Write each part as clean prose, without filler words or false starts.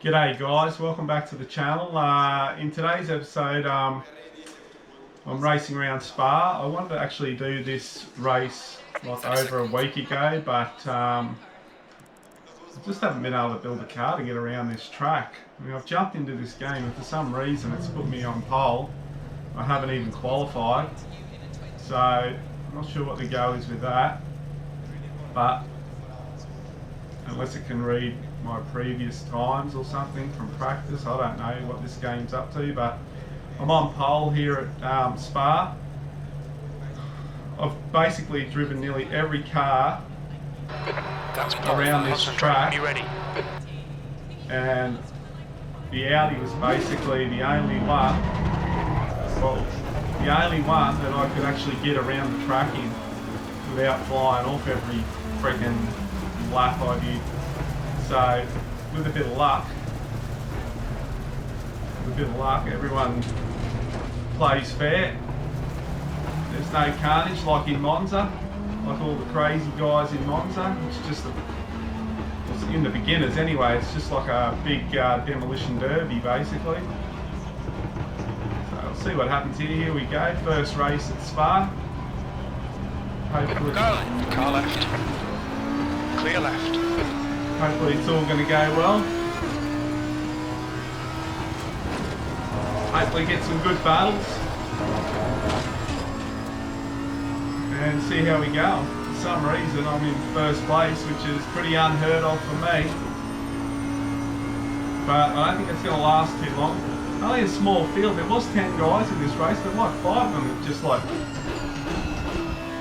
G'day guys, welcome back to the channel. In today's episode I'm racing around Spa. I wanted to actually do this race like over a week ago, but I just haven't been able to build a car to get around this track. I mean, I've jumped into this game and for some reason it's put me on pole. I haven't even qualified, so I'm not sure what the go is with that, but unless it can read my previous times or something from practice, I don't know what this game's up to, but I'm on pole here at Spa. I've basically driven nearly every car around this track, and the Audi was basically the only one, that I could actually get around the track in without flying off every freaking lap I did. So with a bit of luck, everyone plays fair. There's no carnage like in Monza, like all the crazy guys in Monza. It's just in the beginners anyway, it's just like a big demolition derby basically. So we'll see what happens here. Here we go, first race at Spa. Hopefully, car left, clear left. Hopefully it's all going to go well. Hopefully get some good battles and see how we go. For some reason I'm in first place, which is pretty unheard of for me, but I don't think it's going to last too long. Only a small field. There was 10 guys in this race, but like 5 of them just like,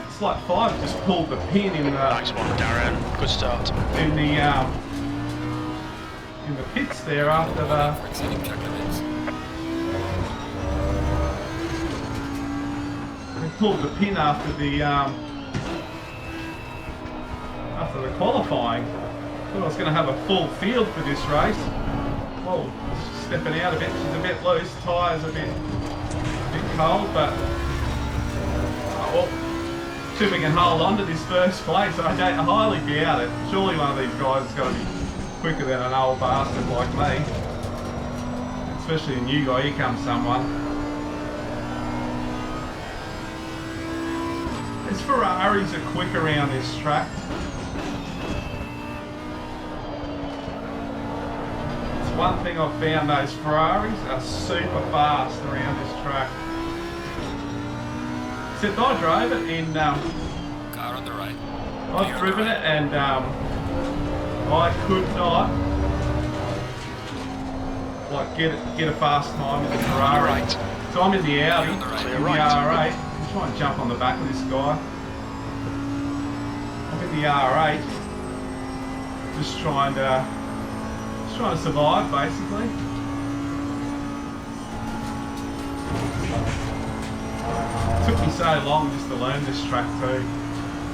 it's like 5 just pulled the pin in the... Nice one, Darren. Good start. In the pits there after the... They pulled the pin after the qualifying. Thought I was going to have a full field for this race. Whoa, stepping out a bit. She's a bit loose. Tyres a bit cold, but well, see if we can hold on to this first place. I highly doubt it. Surely one of these guys has got to be quicker than an old bastard like me. Especially a new guy. Here comes someone. These Ferraris are quick around this track. It's one thing I've found, those Ferraris are super fast around this track. Except I drove it in... car on the right. I've driven it and I could not like get a fast time in the Ferrari. Right. So I'm in the Audi, in the right. R8. I'm trying to jump on the back of this guy. I'm in the R8, just trying to survive basically. It took me so long just to learn this track too,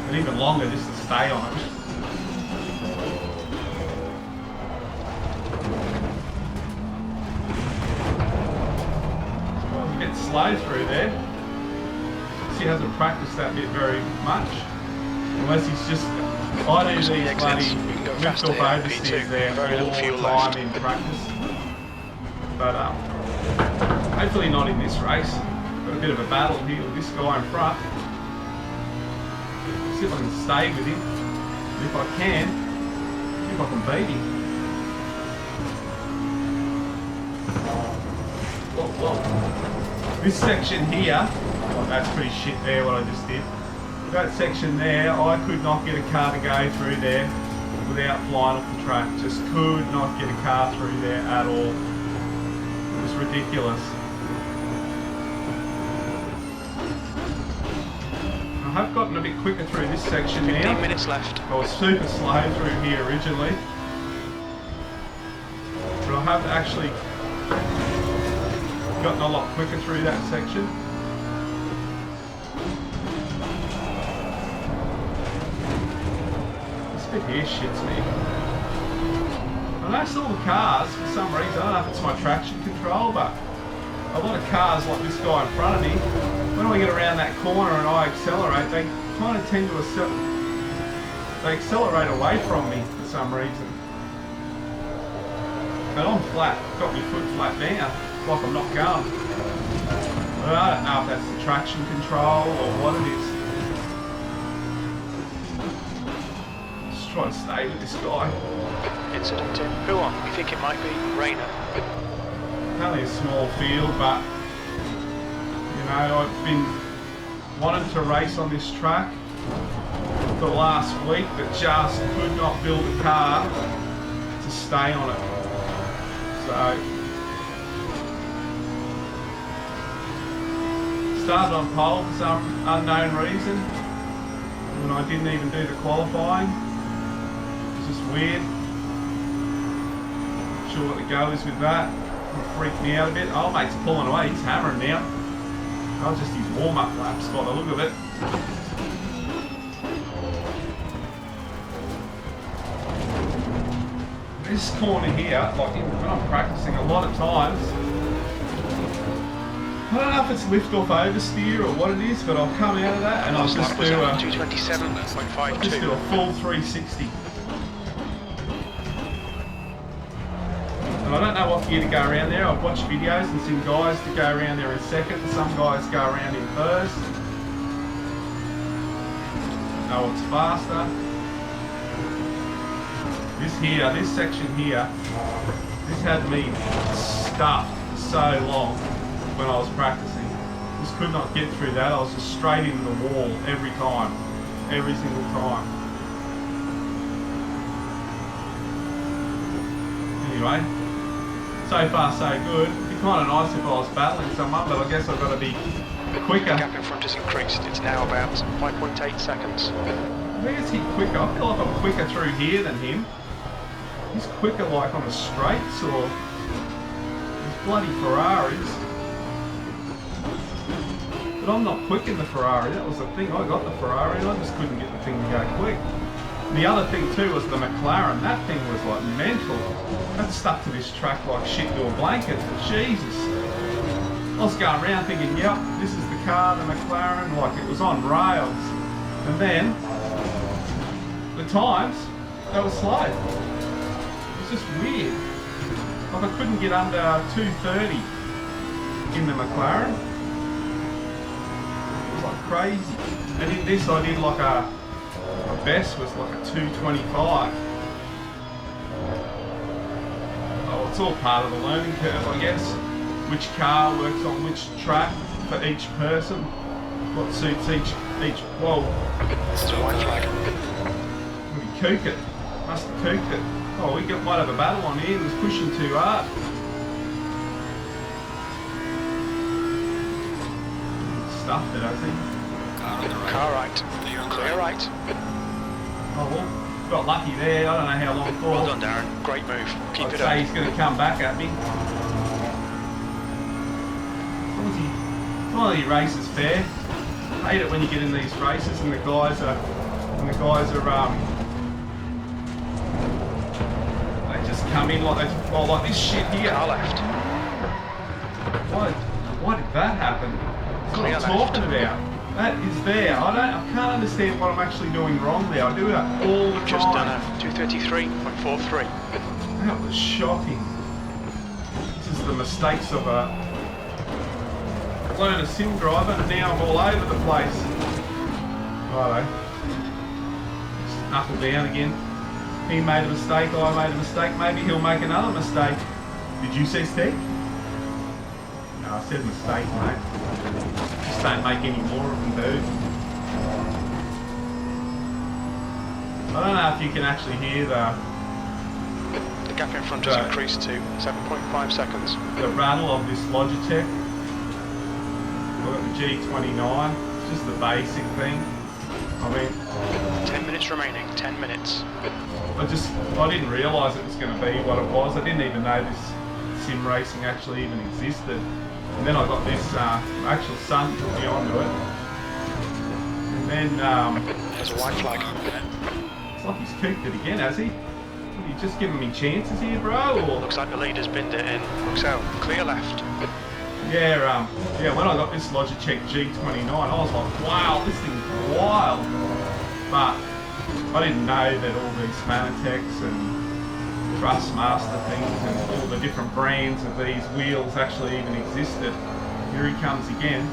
and even longer just to stay on it. Well, a bit slow through there. He hasn't practiced that bit very much, unless he's just... I do these bloody lift-off oversteers there all the time in practice, but hopefully not in this race. Got a bit of a battle here with this guy in front. See if I can stay with him, and if I can, see if I can beat him. Whoa, whoa. This section here, oh, that's pretty shit there what I just did. That section there, I could not get a car to go through there without flying off the track. Just could not get a car through there at all. It was ridiculous. I have gotten a bit quicker through this section now. 15 minutes left. I was super slow through here originally, but I have actually gotten a lot quicker through that section. This bit here shits me. I noticed all the cars, for some reason, I don't know if it's my traction control, but a lot of cars like this guy in front of me, when I get around that corner and I accelerate, they kind of tend to accelerate away from me for some reason. but I'm flat. Got my foot flat now, like I'm not going. But I don't know if that's the traction control or what it is. Just try to stay with this guy. Incident in. Who on? You think it might be Rayner? Only a small field, but you know, I've been wanting to race on this track for the last week, but just could not build a car to stay on it. So started on pole for some unknown reason when I didn't even do the qualifying. It's just weird. Not sure what the go is with that. It freaked me out a bit. Oh, mate's pulling away. He's hammering now. That was just his warm-up laps by the look of it. This corner here, like when I'm practicing a lot of times, I don't know if it's lift off oversteer or what it is, but I'll come out of that and I'll just do a 227.52. just do a full 360. And I don't know what gear to go around there. I've watched videos and seen guys to go around there in second, some guys go around in first. Know what's faster. This section here, this had me stuffed for so long when I was practicing. Just could not get through that. I was just straight into the wall every time, every single time. Anyway, so far so good. It'd be kind of nice if I was battling someone, but I guess I've got to be quicker. The gap in front has increased. It's now about 5.8 seconds. Where is he quicker? I feel like I'm quicker through here than him. He's quicker like on the straights or these bloody Ferraris. But I'm not quick in the Ferrari. That was the thing. I got the Ferrari and I just couldn't get the thing to go quick. And the other thing too was the McLaren. That thing was like mental. That stuck to this track like shit to a blanket. Jesus. I was going around thinking, yep, this is the car, the McLaren, like it was on rails. And then the times, they were slow. It was just weird. Like I couldn't get under 230 in the McLaren. It was like crazy. And in this I did like my best was like a 225. Oh, it's all part of the learning curve, I guess. Which car works on which track for each person. What suits each whoa. It's a white flag. We cooked it. Must have cooked it. Oh, we might have a battle on here. It was pushing too hard. Stuffed it, I think. Car right. Clear right. Oh well, got lucky there. I don't know how long for. Well done, Darren. Great move. Keep I'd it say up. he's going to come back at me. As long as he races fair. I hate it when you get in these races and the guys are they just come in like like this shit here. Car left. Why did that happen? That's what Clear I'm left. talking about. That is there. I can't understand what I'm actually doing wrong there. I do that all the Just done time. a 233.43. That was shocking. This is the mistakes of a learner sim driver, and now I'm all over the place. Righto. Just knuckle down again. He made a mistake, I made a mistake, maybe he'll make another mistake. Did you say steak? No, I said mistake, mate. Just don't make any more of them, dude. I don't know if you can actually hear The gap in front has increased to 7.5 seconds. the rattle of this Logitech. I've got the G29, it's just the basic thing. I mean, 10 minutes remaining, 10 minutes. I didn't realise it was going to be what it was. I didn't even know this sim racing actually even existed. And then I got this, my actual son put me onto it. And then, There's a white flag. it's like he's cooked it again, has he? Are you just giving me chances here, bro? Or? Looks like the leader's binned it in. Looks out. Clear left. Yeah, when I got this Logitech G29, I was like, wow, this thing's wild. But I didn't know that all these Fanatec's and Thrustmaster things and all the different brands of these wheels actually even existed. Here he comes again.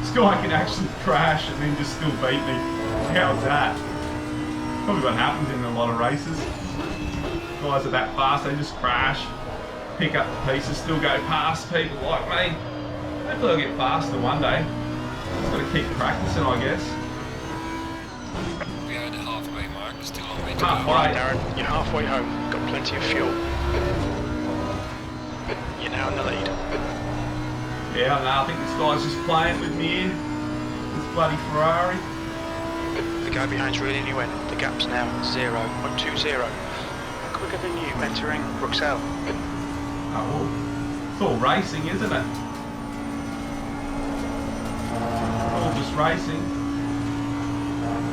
This guy can actually crash and then just still beat me. How's that? Probably what happens in a lot of races. Guys are that fast, they just crash, pick up the pieces, still go past people like me. Hopefully I'll get faster one day. Just got to keep practicing, I guess. We are at the halfway mark, still on way to go. Alright, Darren, you're halfway home. Got plenty of fuel. You're now in the lead. Yeah, I know, I think this guy's just playing with me here. This bloody Ferrari. The guy behind's reeling you in. The gap's now 0.20. Quicker than you entering Bruxelles. Oh, well, it's all racing, isn't it? All just racing.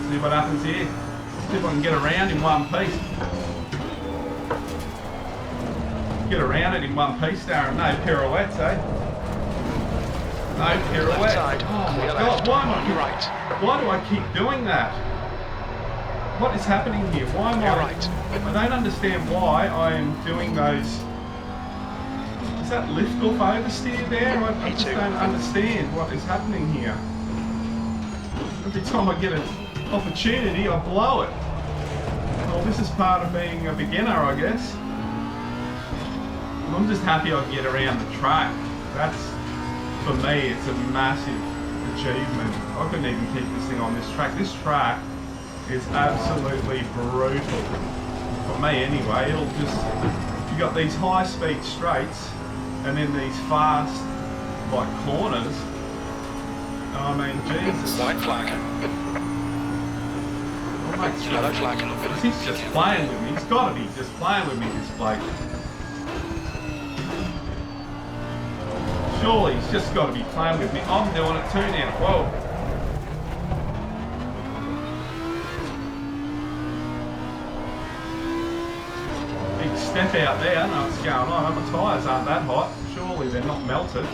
See what happens here. See if I can get around in one piece. Get around it in one piece, Darren. No pirouettes, eh? No pirouettes. Oh my God! Why do I keep doing that? What is happening here? Why am I don't understand why I am doing those. Is that lift off oversteer there? I just don't understand what is happening here. Every time I get an opportunity, I blow it. Well, this is part of being a beginner, I guess. I'm just happy I can get around the track. That's, for me, it's a massive achievement. I couldn't even keep this thing on this track. This track is absolutely brutal. For me anyway, it'll just, you got these high speed straights and then these fast, like, corners. I mean, Jesus. White flag. Yellow flag. He's just playing with me. He's got to be just playing with me, this bloke. Surely he's just got to be playing with me. I'm doing it too now. Whoa. Big step out there. I don't know what's going on. My tyres aren't that hot. Surely they're not melted.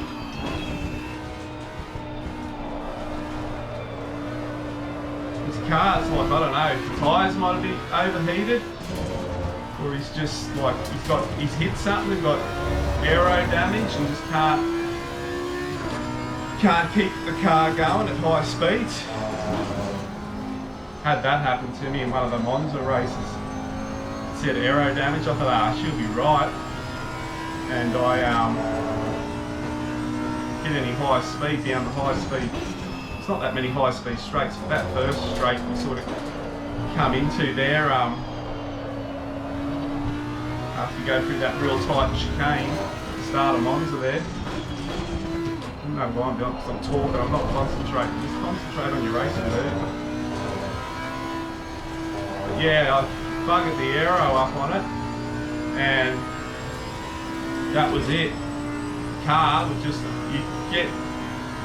This car's like, I don't know, the tyres might have been overheated. Or he's just like, he's hit something and got aero damage and just can't keep the car going at high speeds. Had that happen to me in one of the Monza races. It said aero damage. I thought, she'll be right. And I hit any high speed down the high speed. It's not that many high speed straights, but that first straight we sort of come into there. After you go through that real tight chicane, start of Monza there. I don't know why I'm doing it, because I'm talking, I'm not concentrating. Just concentrate on your racing there. But yeah, I buggered the aero up on it, and that was it. The car would just, you get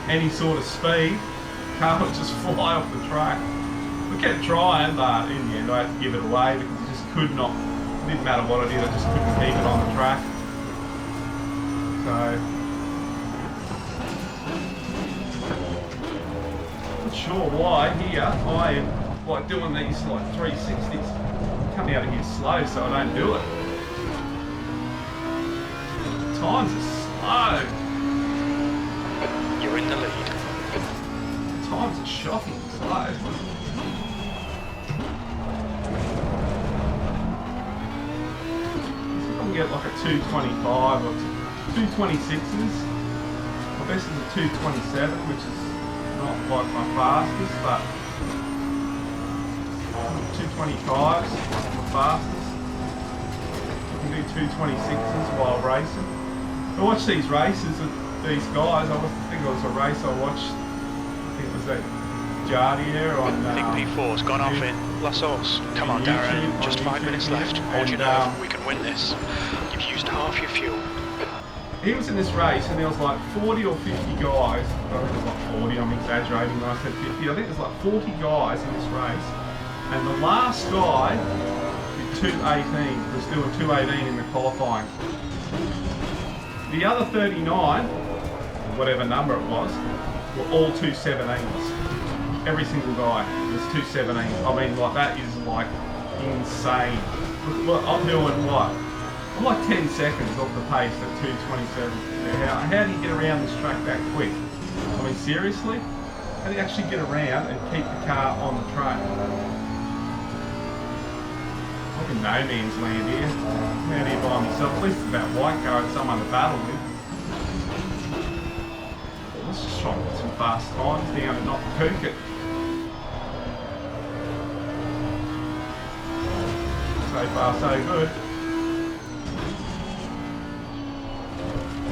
any sort of speed, the car would just fly off the track. We kept trying, but in the end I had to give it away because it just could not, it didn't matter what I did, I just couldn't keep it on the track. So, not sure why here I am like doing these like 360s. Coming out of here slow so I don't do it. Times are slow. You're in the lead. Times are shocking slow. See if I can get like a 225 or 226s. My best is a 227, which is not like my fastest, but 225s, my fastest. I can do 226s while racing. I watch these races of these guys. I think it was a race I watched. I think it was that Jardier on. I think P4's gone off in La Source. Come on, Darren. Just 5 minutes left. Hold your nerve. We can win this. You've used half your fuel. He was in this race and there was like 40 or 50 guys. I think it was like 40, I'm exaggerating when I said 50. I think there's like 40 guys in this race. And the last guy did 218, was doing 218 in the qualifying. The other 39, whatever number it was, were all 217s. Every single guy was 217s. I mean, like, that is like insane. Look, I'm doing what? I'm like 10 seconds off the pace at 2:27. How do you get around this track that quick? I mean, seriously? How do you actually get around and keep the car on the track? Like a no man's land here. Out here by myself. At least it's about white car and someone to battle with. But let's just try and get some fast times down and not kook it. So far, so good.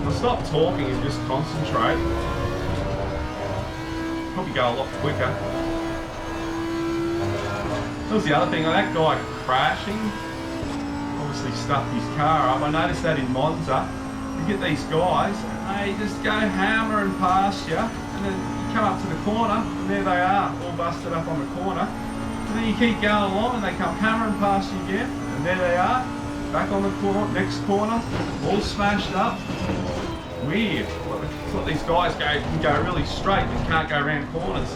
I'll stop talking and just concentrate. Probably go a lot quicker. That was the other thing, that guy crashing, obviously stuffed his car up. I noticed that in Monza. You get these guys, and they just go hammering past you, and then you come up to the corner, and there they are, all busted up on the corner. And then you keep going along, and they come hammering past you again, and there they are, back on the corner, next corner, all smashed up. Weird. It's what these guys can go really straight and can't go around corners.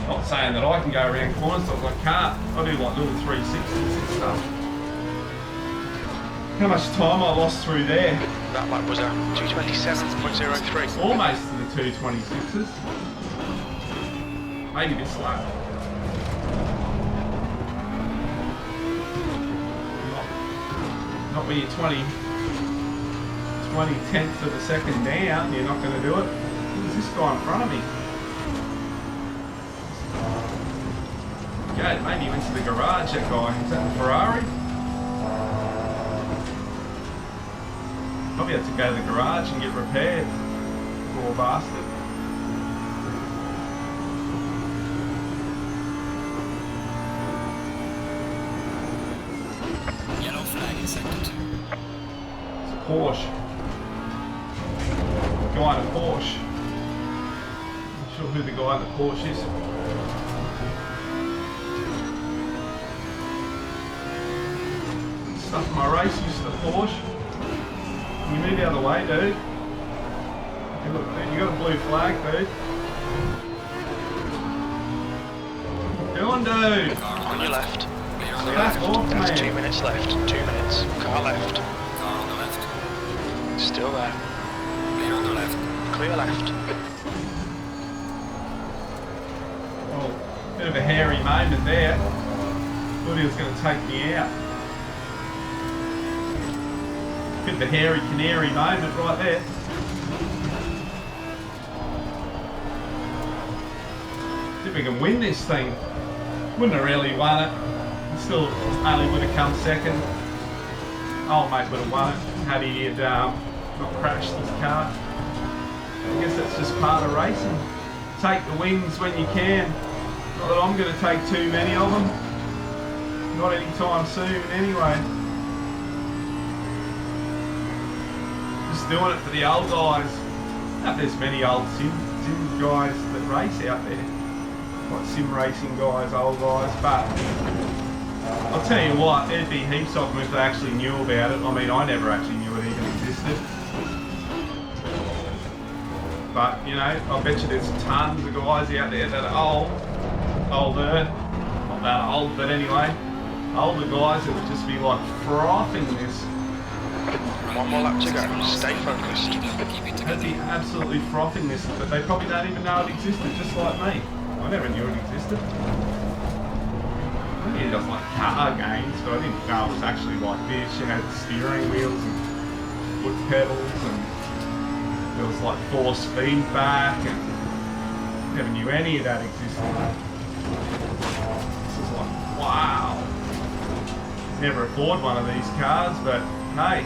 Not saying that I can go around corners, but I can't. I do like little 360s and stuff. How much time I lost through there? That lap was a 2:27.03. Almost to the 2:26s. Maybe this lap. Not when you're 20/10th of a second down, you're not going to do it. Who's this guy in front of me? Yeah, maybe he went to the garage, that guy. Is that the Ferrari? Probably have to go to the garage and get repaired. Poor bastard. Yellow flag in sector 2. It's a Porsche. Guy in a Porsche. Not sure who the guy in the Porsche is. Stuff in my race used to the Porsche. Can you move out of the way, dude? Hey, look, dude, you got a blue flag, dude. What you doing, dude? On your left. Back off, There's man. 2 minutes left. 2 minutes. Car left. Car on the left. Still there. Clear on the left. Clear left. Oh, bit of a hairy moment there. Thought he was going to take me out. Bit of a hairy canary moment right there. See if we can win this thing. Wouldn't have really won it. Still only would have come second. Old mate would have won it had he had not crashed his car. I guess that's just part of racing. Take the wins when you can. Not that I'm going to take too many of them. Not anytime soon anyway. Just doing it for the old guys. Not there's many old sim guys that race out there. Like sim racing guys, old guys, but I'll tell you what, there'd be heaps of them if they actually knew about it. I mean, I never actually knew it even existed. But, you know, I bet you there's tons of guys out there that are older, not that old, but anyway, older guys that would just be like frothing this. 1 more lap to go. Stay focused. They'd be absolutely frothing this, but they probably don't even know it existed, just like me. I never knew it existed. I knew it was like car games, but I didn't know it was actually like this. You had steering wheels and foot pedals, and there was like force feedback, and never knew any of that existed. This is like, wow. Never afford one of these cars, but hey,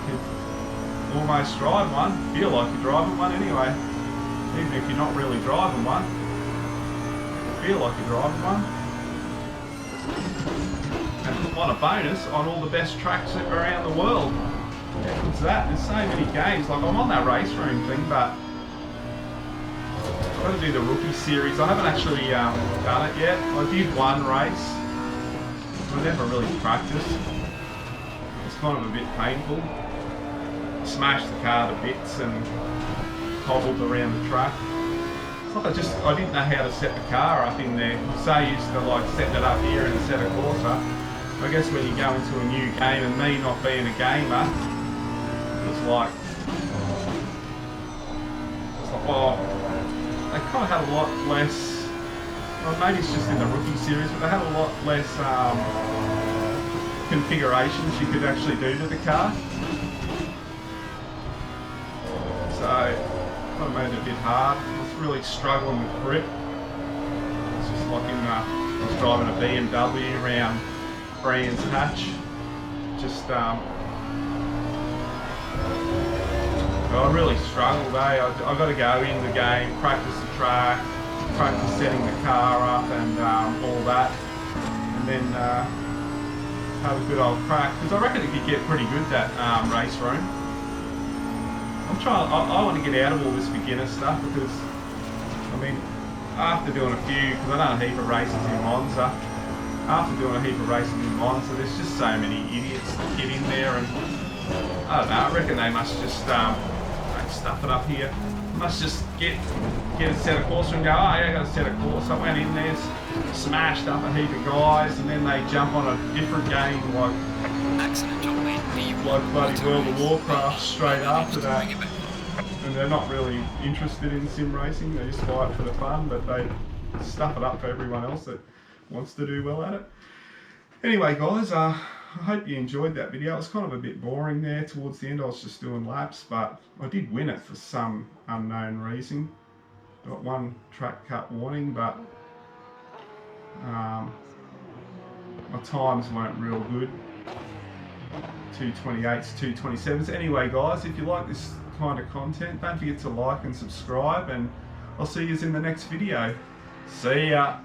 you could almost drive one. Feel like you're driving one anyway. Even if you're not really driving one, you feel like you're driving one. And what a bonus on all the best tracks around the world. Yeah, what's that? There's so many games. Like, I'm on that race room thing, but I've got to do the rookie series. I haven't actually done it yet. I did one race. I never really practiced. It's kind of a bit painful. Smashed the car to bits and hobbled around the track. It's like I didn't know how to set the car up in there. I'm so used to like setting it up here in Assetto Corsa. I guess when you go into a new game, and me not being a gamer, it's like, oh, they kind of had a lot less, well, maybe it's just in the rookie series, but they had a lot less configurations you could actually do to the car. So, kind of made it a bit hard. I was really struggling with grip. It's just like I was driving a BMW around Brands Hatch. Just, I really struggled, eh? I got to go in the game, practice the track, practice setting the car up and all that, and then have a good old crack. Because I reckon it could get pretty good, that race room. I want to get out of all this beginner stuff because, I mean, after doing a few, because I've done a heap of races in Monza, after doing a heap of races in Monza, there's just so many idiots that get in there, and I don't know, I reckon they must just stuff it up here. Must just get a set of course and go, oh yeah, I got a set of course. I went in there, smashed up a heap of guys, and then they jump on a different game like bloody World of Warcraft straight after that. And they're not really interested in sim racing, they just buy it for the fun, but they stuff it up for everyone else that wants to do well at it. Anyway guys, I hope you enjoyed that video. It was kind of a bit boring there towards the end. I was just doing laps, but I did win it for some unknown reason. Got one track cut warning, but my times weren't real good. 228s, 227s. Anyway guys, if you like this kind of content, don't forget to like and subscribe, and I'll see you in the next video. See ya!